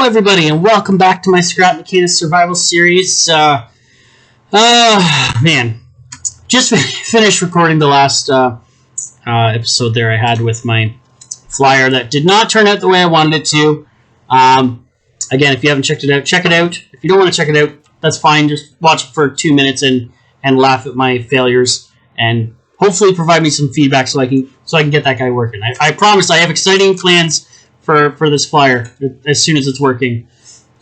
Hello everybody and welcome back to my Scrap Mechanist Survival Series. Man, just finished recording the last episode there I had with my flyer that did not turn out the way I wanted it to. Again, if you haven't checked it out, check it out. If you don't want to check it out, that's fine. Just watch it for 2 minutes and laugh at my failures and hopefully provide me some feedback so I can get that guy working. I promise I have exciting plans for this flyer as soon as it's working.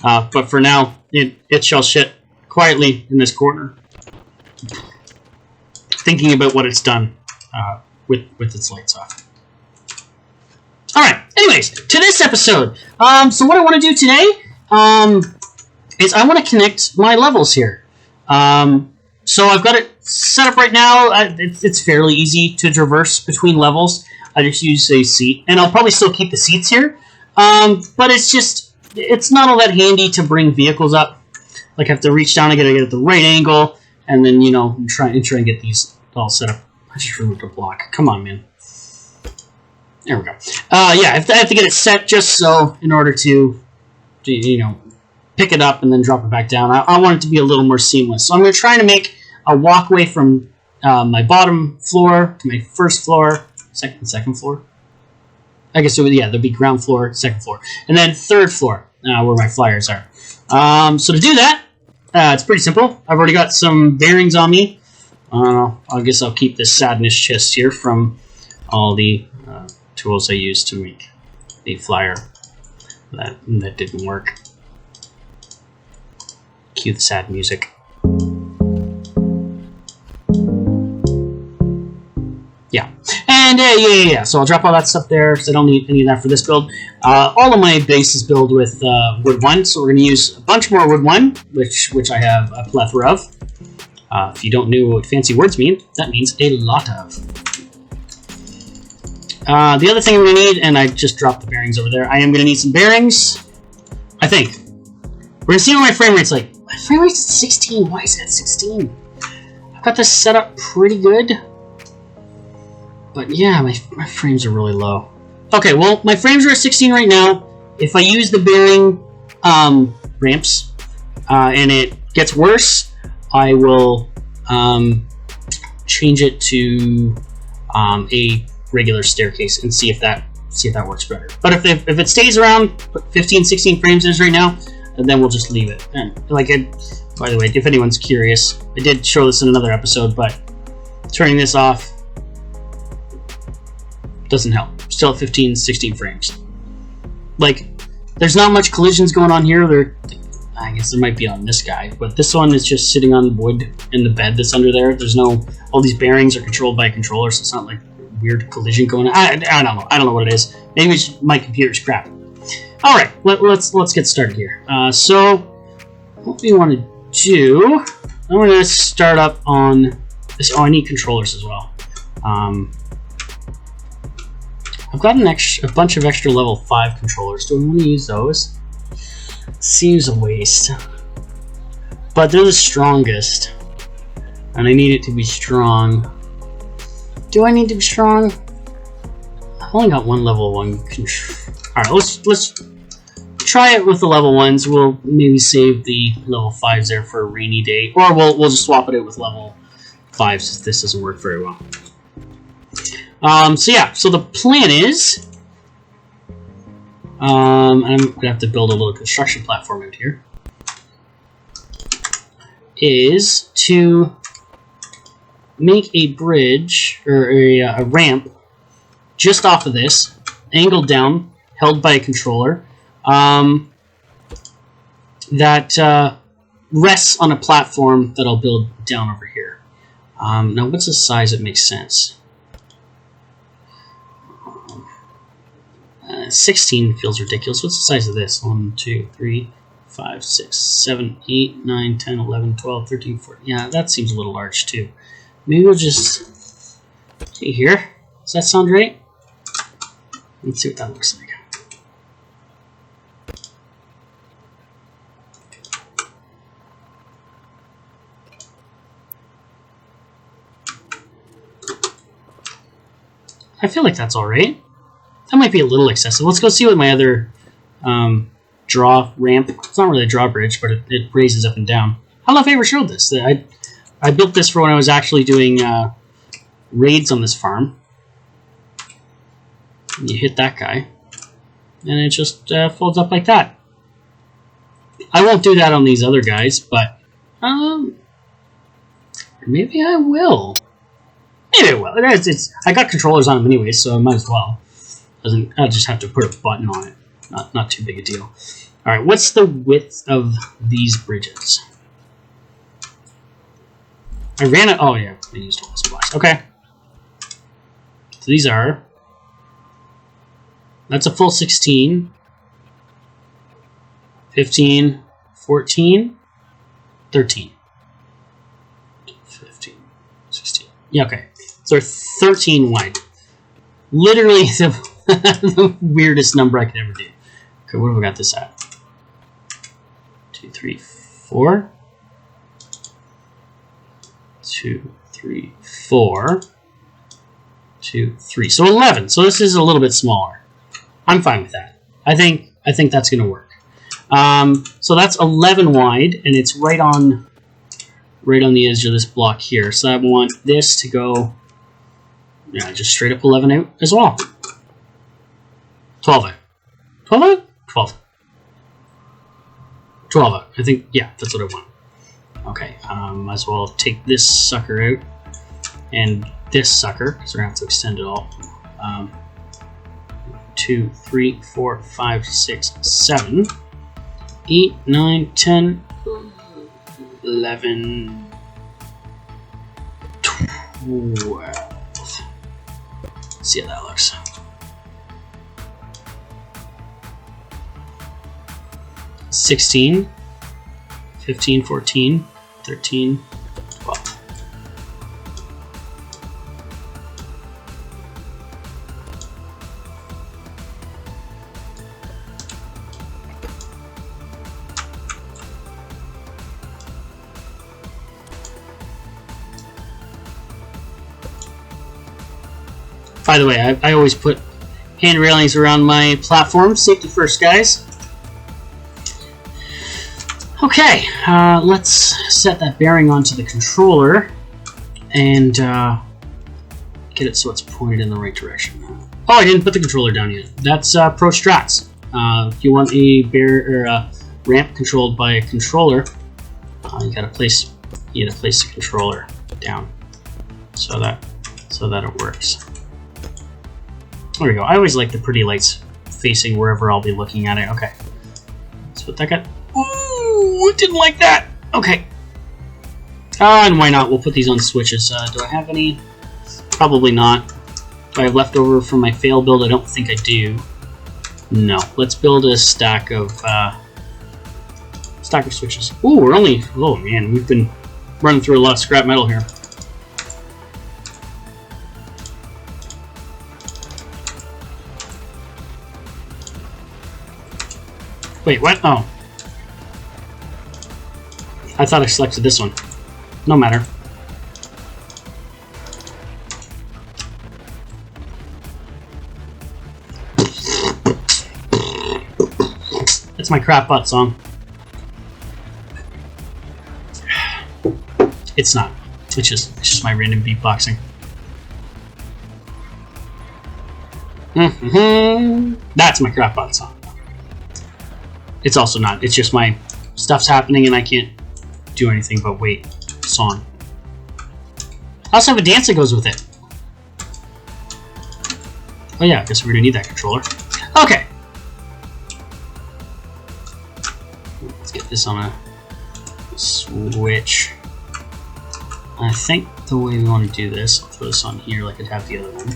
But for now, it shall sit quietly in this corner, thinking about what it's done with its lights off. Alright, anyways, to this episode. So what I want to do today is I want to connect my levels here. So I've got it set up right now. It's fairly easy to traverse between levels. I just use a seat, and I'll probably still keep the seats here. But it's not all that handy to bring vehicles up. Like I have to reach down, I gotta get at the right angle, and then try and get these all set up. I just removed a block. Come on, man. There we go. Yeah, I have to get it set just so in order to pick it up and then drop it back down. I want it to be a little more seamless. So I'm going to try to make a walkway from my bottom floor to my first floor, second floor. I guess there'd be ground floor, second floor, and then third floor where my flyers are. So to do that, it's pretty simple. I've already got some bearings on me. I guess I'll keep this sadness chest here from all the tools I used to make the flyer. That didn't work. Cue the sad music. Yeah. And yeah. So I'll drop all that stuff there because I don't need any of that for this build. All of my base is built with wood 1, so we're going to use a bunch more wood 1, which I have a plethora of. If you don't know what fancy words mean, that means a lot of. The other thing I'm going to need, and I just dropped the bearings over there, I am going to need some bearings, I think. We're going to see what my frame rate's like. My frame rate's at 16. Why is it at 16? I've got this set up pretty good. But yeah, my frames are really low. Okay, well, my frames are at 16 right now. If I use the bearing ramps and it gets worse, I will change it to a regular staircase and see if that works better. But if it stays around 15, 16 frames it is right now, then we'll just leave it. And by the way, if anyone's curious, I did show this in another episode, but turning this off doesn't help. Still at 15, 16 frames. There's not much collisions going on here. I guess there might be on this guy, but this one is just sitting on wood in the bed that's under there. There's all these bearings are controlled by a controller, so it's not like weird collision going on. I don't know. I don't know what it is. Maybe my computer's crap. All right, let's get started here. So what we want to do, I'm going to start up on this. Oh, I need controllers as well. I've got a bunch of extra level 5 controllers. Do I want to use those? Seems a waste. But they're the strongest. And I need it to be strong. Do I need to be strong? I've only got one level 1 control. Alright, let's try it with the level 1s. We'll maybe save the level 5s there for a rainy day. Or we'll just swap it out with level 5s if this doesn't work very well. So the plan is, I'm going to have to build a little construction platform out here, is to make a bridge, or a ramp, just off of this, angled down, held by a controller, that rests on a platform that I'll build down over here. Now what's the size that makes sense? 16 feels ridiculous. What's the size of this? 1, 2, 3, 5, 6, 7, 8, 9, 10, 11, 12, 13, 14. Yeah, that seems a little large too. Maybe we'll just see here. Does that sound right? Let's see what that looks like. I feel like that's alright. That might be a little excessive. Let's go see what my other draw ramp. It's not really a drawbridge, but it raises up and down. I don't know if I ever showed this. I built this for when I was actually doing raids on this farm. You hit that guy, and it just folds up like that. I won't do that on these other guys, but maybe I will. Maybe I will. I got controllers on them anyway, so I might as well. I'll just have to put a button on it. Not too big a deal. All right, what's the width of these bridges? I ran it. Oh yeah, I used all splash. Okay. So these are. That's a full 16. 15, 14, 13. 15, 16. Yeah, okay. So they're 13 wide. Literally the weirdest number I could ever do. Okay, what have we got this at? 2, 3, 4. 2, 3, 4. 2, 3. So 11. So this is a little bit smaller. I'm fine with that. I think that's going to work. So that's 11 wide, and it's right on the edge of this block here. So I want this to go, yeah, just straight up 11 out as well. 12 out. 12 out? 12. 12 out. I think, yeah, that's what I want. Okay, might as well take this sucker out and this sucker, because we're going to have to extend it all. 2, 3, 4, 5, 6, 7, 8, 9, 10, 11, 12. Let's see how that looks. $16, 15, 14, 13, 12. By the way, I always put hand railings around my platform. Safety first, guys. Okay, let's set that bearing onto the controller and get it so it's pointed in the right direction. Oh, I didn't put the controller down yet. That's Pro Strats. If you want a ramp controlled by a controller, you gotta place the controller down so that it works. There we go. I always like the pretty lights facing wherever I'll be looking at it. Okay, let's put that guy. Ooh, didn't like that. Okay. And why not? We'll put these on switches. Do I have any? Probably not. Do I have leftover from my fail build? I don't think I do. No. Let's build a stack of switches. Ooh, we're only. Oh man, we've been running through a lot of scrap metal here. Wait, what? Oh. I thought I selected this one. No matter. That's my crap butt song. It's not. It's just my random beatboxing. That's my crap butt song. It's also not. It's just my stuff's happening and I can't do anything but wait. Song. I also have a dance that goes with it. Oh yeah, I guess we're gonna need that controller. Okay. Let's get this on a switch. I think the way we want to do this, I'll throw this on here like I'd have the other one.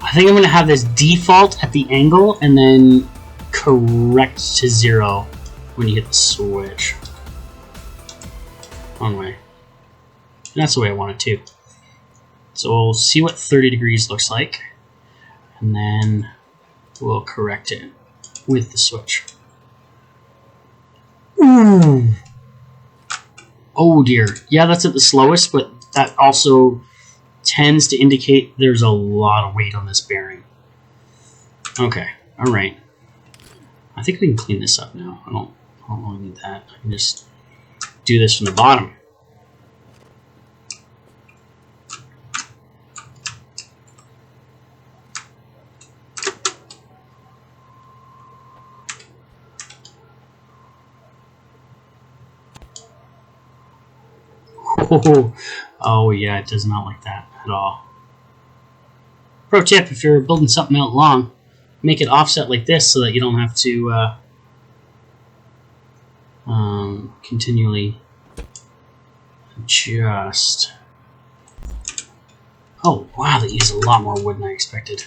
I think I'm going to have this default at the angle and then correct to 0 when you hit the switch. Wrong way. And that's the way I want it too. So we'll see what 30 degrees looks like, and then we'll correct it with the switch. Ooh. Oh dear. Yeah, that's at the slowest, but that also tends to indicate there's a lot of weight on this bearing. Okay, alright. I think we can clean this up now. I don't really need that. I can just do this from the bottom. Oh yeah, it does not like that at all. Pro tip, if you're building something out long, make it offset like this so that you don't have to continually adjust. Oh wow, they use a lot more wood than I expected.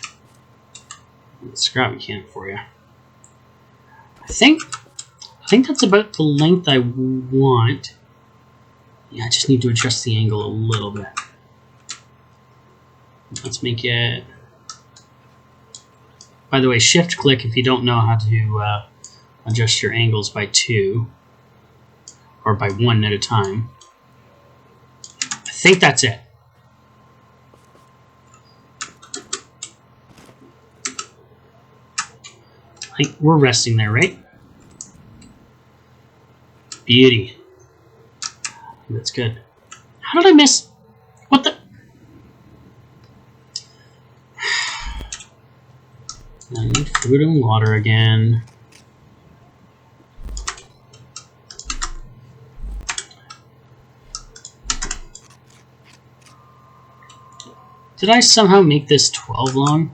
Scrap a can for you. I think that's about the length I want. Yeah, I just need to adjust the angle a little bit. Let's make it... By the way, shift-click if you don't know how to adjust your angles by 2. Or by 1 at a time. I think that's it. We're resting there, right? Beauty. That's good. How did I miss? What the? I need food and water again. Did I somehow make this 12 long?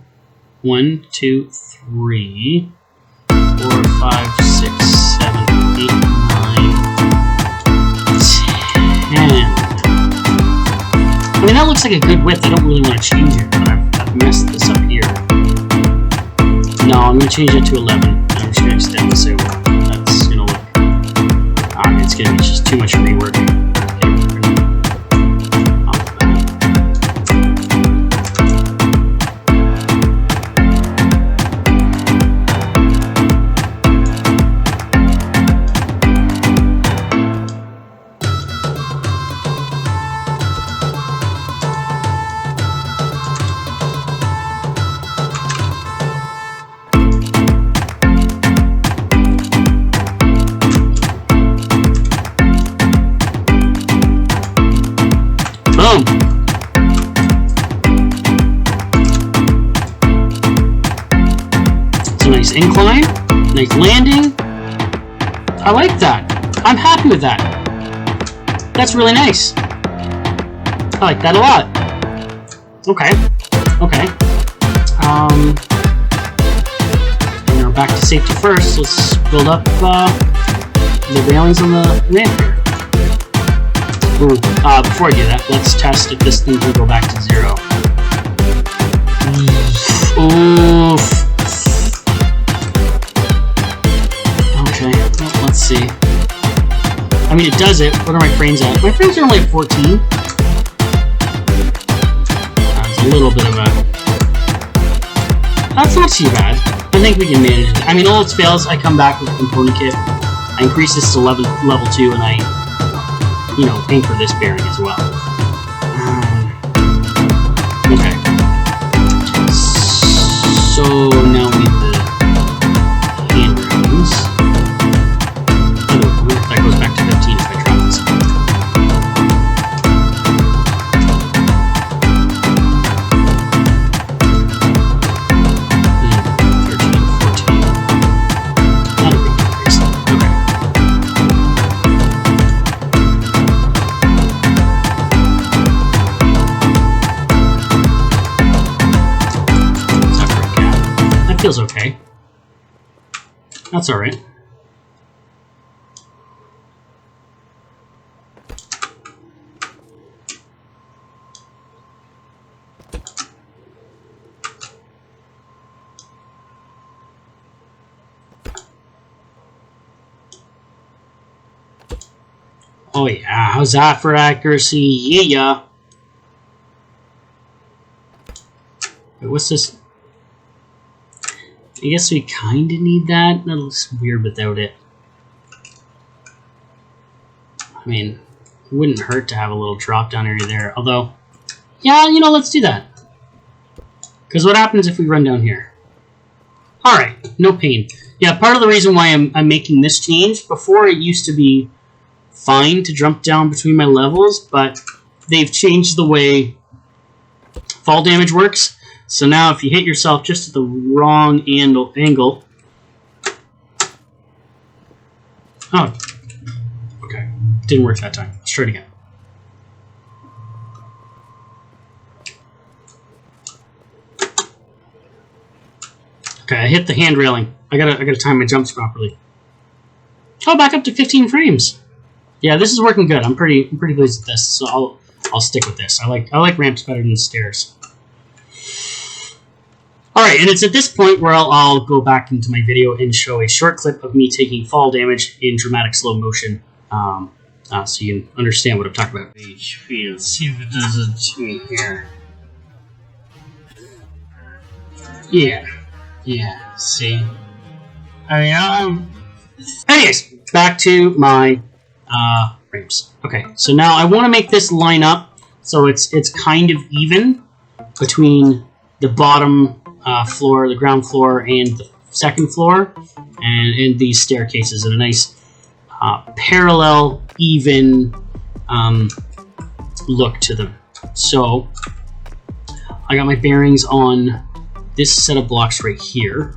1, 2, 3, 4, 5, 6, 7, 8, 9, 10. I mean, that looks like a good width. I don't really want to change it, but I've messed this up here. No, I'm going to change it to 11. I'm just going to extend this over. That's going to look... it's going to be just too much rework. Incline, nice landing. I like that. I'm happy with that. That's really nice. I like that a lot. Okay. Okay. Now back to safety first. Let's build up the railings on the ramp here. Ooh, before I do that, let's test if this thing can go back to 0. Oof. Let's see. I mean, it does it. What are my frames at? My frames are only at 14. That's a little bit of a... That's not too bad. I think we can manage it. I mean, all else fails, I come back with the component kit. I increase this to level 2, and I, you know, paint for this bearing as well. Okay. So now we need the handrails. That goes back to 15 if I drop this. 13, 14. Not a big increase. Okay. Is that for a gap? That feels okay. That's alright. Oh yeah, how's that for accuracy? Yeah. Wait, what's this? I guess we kind of need that. That looks weird without it. I mean, it wouldn't hurt to have a little drop down area there. Although, Yeah, you know, let's do that. Because what happens if we run down here? Alright, no pain. Yeah, part of the reason why I'm making this change, before it used to be fine to jump down between my levels, but they've changed the way fall damage works. So now if you hit yourself just at the wrong angle... Oh, okay. Didn't work that time. Let's try it again. Okay, I hit the hand railing. I gotta time my jumps properly. Oh, back up to 15 frames. Yeah, this is working good. I'm pretty pleased with this. So I'll stick with this. I like ramps better than stairs. All right, and it's at this point where I'll go back into my video and show a short clip of me taking fall damage in dramatic slow motion, so you can understand what I'm talking about. Let's see if it does it to me here. Yeah. See. I mean, anyways, back to my ramps. Okay, so now I want to make this line up so it's kind of even between the bottom floor, the ground floor, and the second floor, and in these staircases, and a nice parallel, even look to them. So I got my bearings on this set of blocks right here.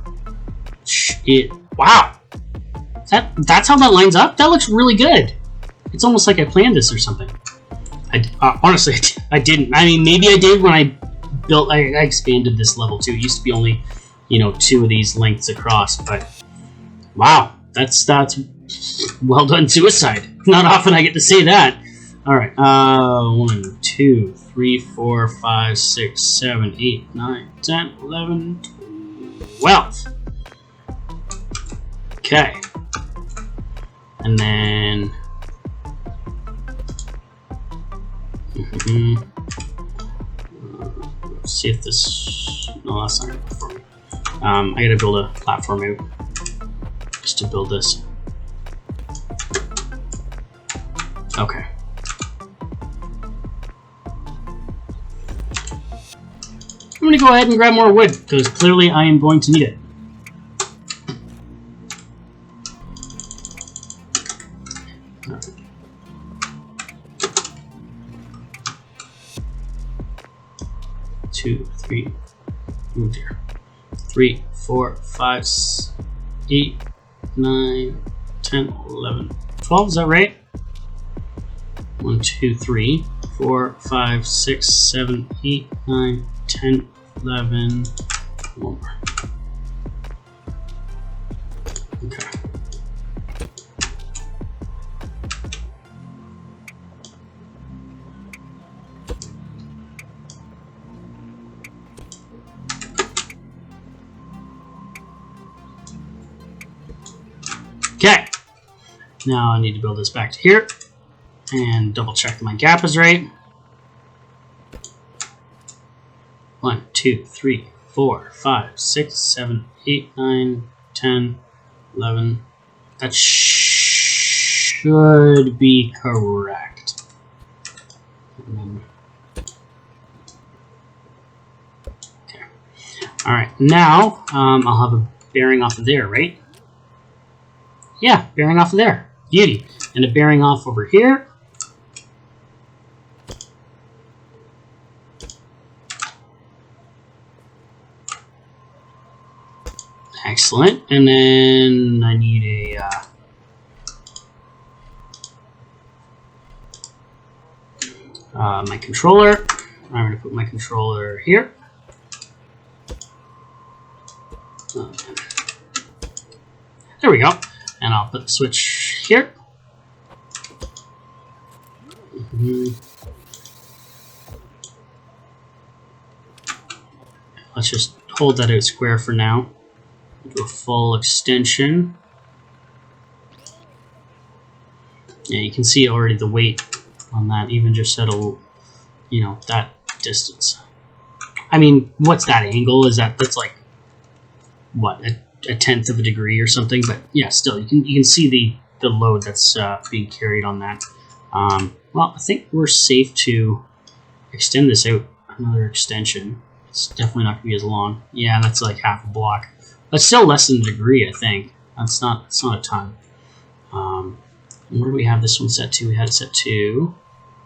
Wow, that's how that lines up. That looks really good. It's almost like I planned this or something. Honestly, I didn't. I mean, maybe I did when I expanded this level too. It used to be only, you know, 2 of these lengths across, but wow, that's well done, Suicide. Not often I get to say that. All right, 1, 2, 3, 4, 5, 6, 7, 8, 9, 10, 11, 12. Okay, and then. Let's see if this... No, that's not good for me. I gotta build a platform out just to build this. Okay. I'm gonna go ahead and grab more wood, because clearly I am going to need it. Right. 2, 3, oh dear. 3, 4, 5, 8, 9, 10, 11, 12, is that right? 1, 2, 3, 4, 5, 6, 7, 8, 9, 10, 11, one more. Okay. Okay, now I need to build this back to here and double check that my gap is right. 1, 2, 3, 4, 5, 6, 7, 8, 9, 10, 11. That should be correct. Okay. All right, now I'll have a bearing off of there, right? Yeah, bearing off of there. Beauty. And a bearing off over here. Excellent. And then I need a my controller. I'm going to put my controller here. There we go. And I'll put the switch here. Let's just hold that out square for now. Do a full extension. Yeah, you can see already the weight on that, even just at a, you know, that distance. I mean, what's that angle? That's like what, a tenth of a degree or something? But yeah, still, you can see the load that's being carried on that. Well, I think we're safe to extend this out another extension. It's definitely not going to be as long. Yeah, that's like half a block. That's still less than a degree, I think. That's not a ton. Where do we have this one set to? We had it set to...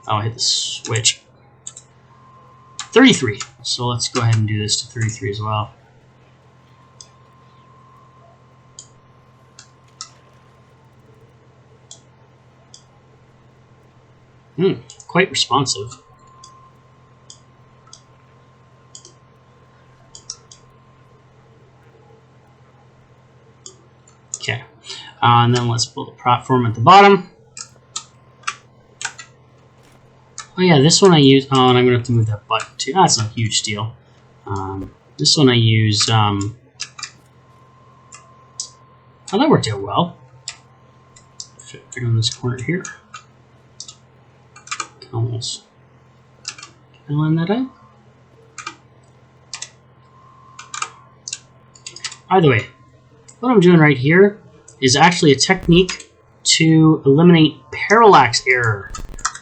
Oh, I hit the switch. 33. So let's go ahead and do this to 33 as well. Quite responsive. Okay, and then let's build a platform at the bottom. Oh yeah, this one I use. Oh, and I'm gonna have to move that button too. That's not a huge deal. This one I use. Oh, that worked out well. Fit right on this corner here. Almost. Can I line that up? Either way, what I'm doing right here is actually a technique to eliminate parallax error,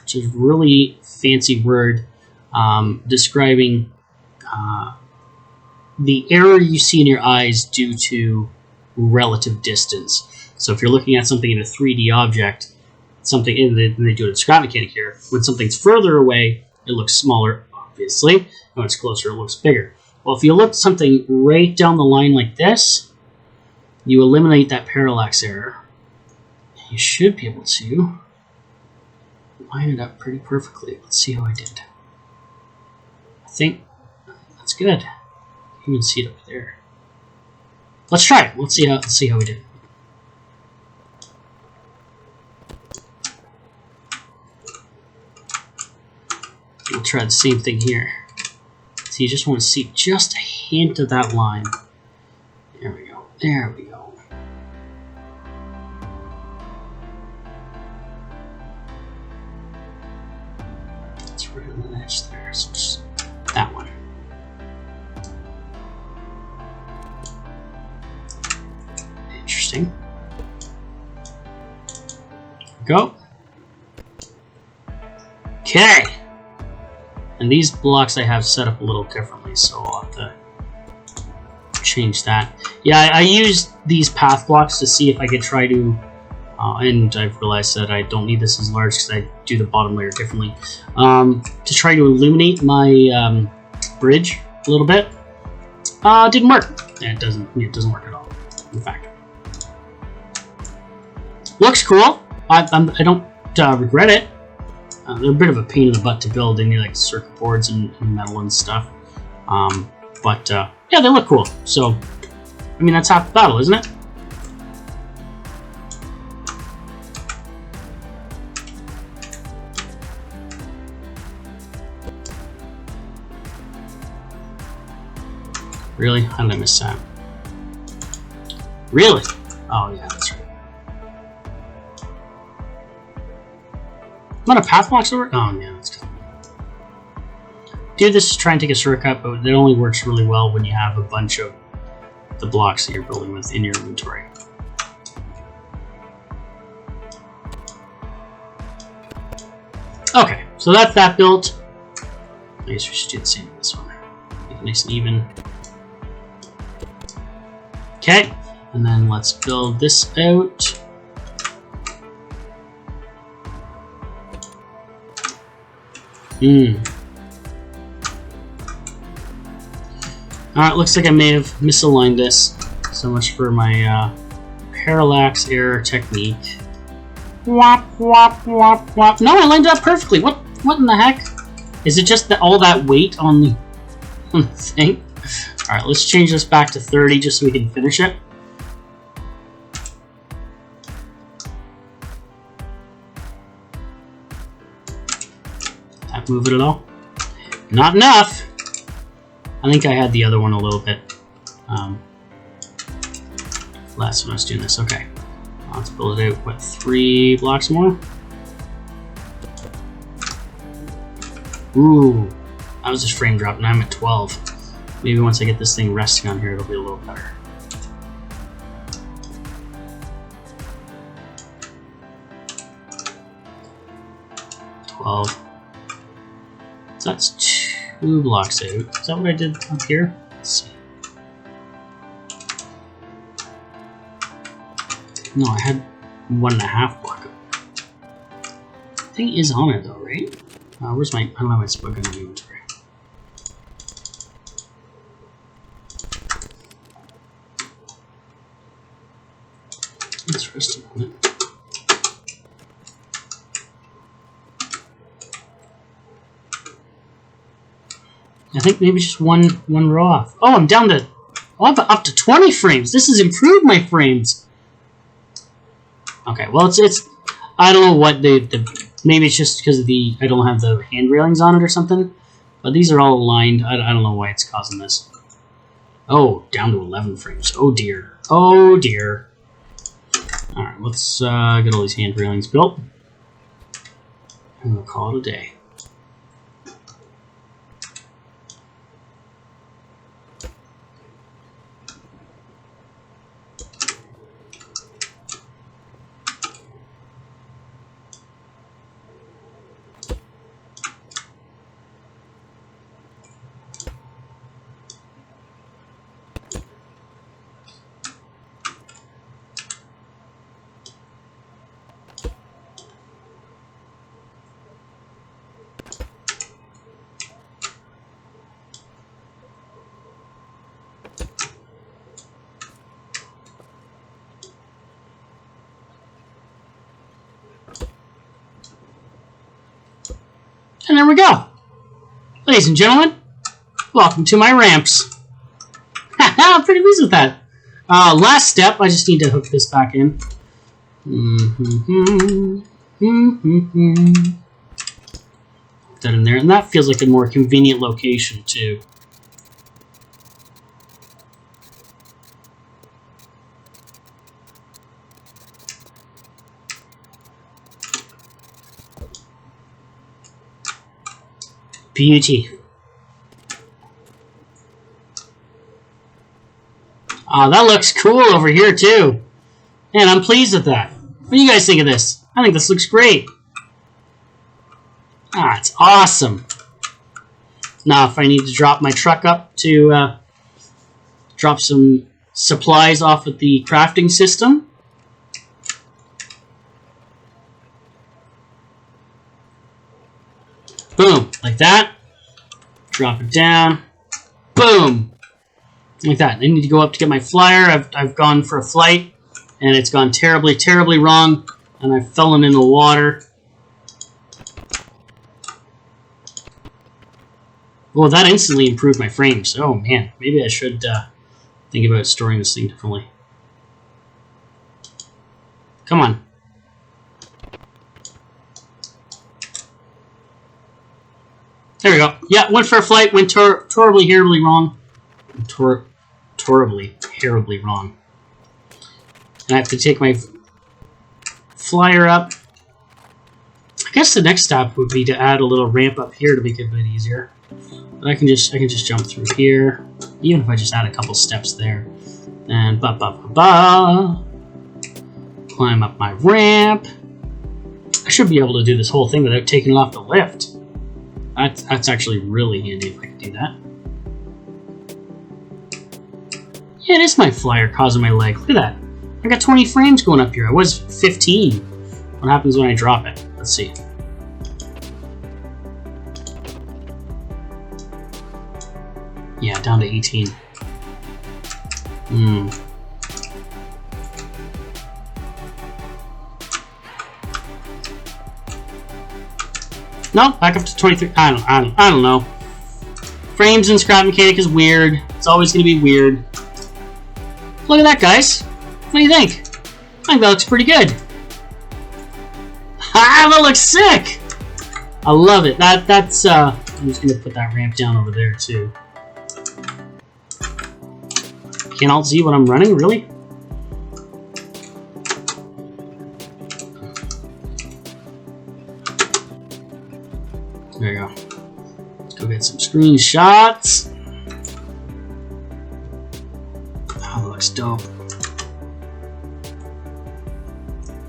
which is a really fancy word describing the error you see in your eyes due to relative distance. So if you're looking at something in a 3D object, something, and they do a discrete mechanic here, when something's further away, it looks smaller, obviously, and when it's closer, it looks bigger. Well, if you look at something right down the line like this, you eliminate that parallax error. You should be able to line it up pretty perfectly. Let's see how I did. I think that's good. You can even see it up there. Let's try it. Let's see how we did. We'll try the same thing here. So you just want to see just a hint of that line. There we go. There we go. It's right on the edge there. So just that one. Interesting. Go. Okay. And these blocks I have set up a little differently, so I'll have to change that. Yeah, I used these path blocks to see if I could try to, and I've realized that I don't need this as large because I do the bottom layer differently, to try to illuminate my bridge a little bit. Didn't work. Yeah, it doesn't work at all, in fact. Looks cool. I don't regret it. They're a bit of a pain in the butt to build, and you like circuit boards and metal and stuff. But yeah, they look cool. So, I mean, that's half the battle, isn't it? Really? How did I miss that? Really? Oh yeah, that's right. Not a path blocks over? Oh yeah, that's good. Do this to try and take a shortcut, but it only works really well when you have a bunch of the blocks that you're building with in your inventory. Okay, so that's that built. I guess we should do the same with this one. Make it nice and even. Okay, and then let's build this out. Alright, looks like I may have misaligned this. So much for my parallax error technique. Wop, wop, wop, wop. No, I lined it up perfectly. What in the heck? Is it just all that weight on the thing? Alright, let's change this back to 30 just so we can finish it. Move it at all? Not enough. I think I had the other one a little bit less when I was doing this. Okay, let's build it out. What, 3 blocks more? Ooh, I was just frame dropped. Now I'm at 12. Maybe once I get this thing resting on here, it'll be a little better. So that's 2. 2 blocks out. Is that what I did up here? Let's see. No, I had 1.5 block up. Thing is on it though, right? Where's my? I don't have my spug in the inventory. It's resting on it. I think maybe just one row off. Oh, I'm down to up to 20 frames. This has improved my frames. Okay, well it's I don't know what maybe it's just because I don't have the hand railings on it or something. But these are all aligned. I don't know why it's causing this. Oh, down to 11 frames. Oh dear. Oh dear. All right, let's get all these hand railings built, and we'll call it a day. And there we go. Ladies and gentlemen, welcome to my ramps. I'm pretty pleased with that. Last step, I just need to hook this back in. Put that in there, and that feels like a more convenient location too. Beauty. That looks cool over here too. Man, I'm pleased with that. What do you guys think of this? I think this looks great. It's awesome. Now, if I need to drop my truck up to drop some supplies off at the crafting system. Boom, like that. Drop it down. Boom, like that. I need to go up to get my flyer. I've gone for a flight, and it's gone terribly, terribly wrong, and I've fallen in the water. Well, that instantly improved my frames. Oh man, maybe I should think about storing this thing differently. Come on. There we go. Yeah, went for a flight, went horribly, terribly wrong. Horribly, terribly wrong. And I have to take my flyer up. I guess the next step would be to add a little ramp up here to make it a bit easier. But I can just jump through here, even if I just add a couple steps there. And climb up my ramp. I should be able to do this whole thing without taking it off the lift. That's actually really handy if I could do that. Yeah, it is my flyer causing my leg. Look at that. I got 20 frames going up here. I was 15. What happens when I drop it? Let's see. Yeah, down to 18. No, back up to 23. I don't know. Frames in Scrap Mechanic is weird. It's always going to be weird. Look at that, guys. What do you think? I think that looks pretty good. That looks sick. I love it. That's. I'm just going to put that ramp down over there too. Can't all see what I'm running, really? There you go. Let's go get some screenshots. Oh, that looks dope.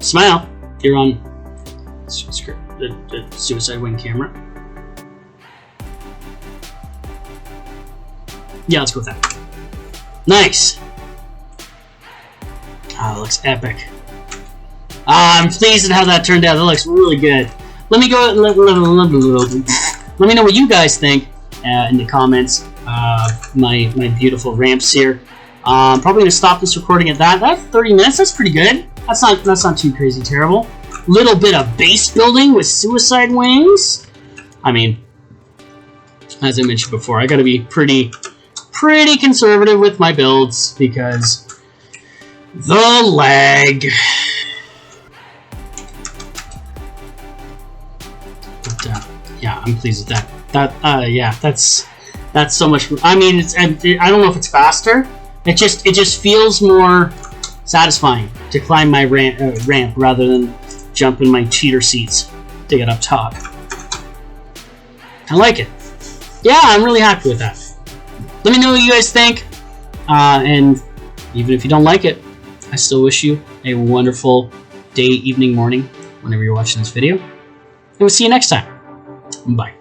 Smile. You're on the Suicide Wing camera. Yeah, let's go with that. Nice. Oh, that looks epic. I'm pleased at how that turned out. That looks really good. Let me go. Let me know what you guys think in the comments. My beautiful ramps here. Probably gonna stop this recording at that. That's 30 minutes. That's pretty good. That's not too crazy terrible. Little bit of base building with suicide wings. I mean, as I mentioned before, I gotta be pretty conservative with my builds because the lag. But, yeah, I'm pleased with that. Yeah, that's so much. I mean, I don't know if it's faster. It just feels more satisfying to climb my ramp rather than jump in my cheater seats to get up top. I like it. Yeah, I'm really happy with that. Let me know what you guys think. And even if you don't like it, I still wish you a wonderful day, evening, morning, whenever you're watching this video. And we'll see you next time. Bye.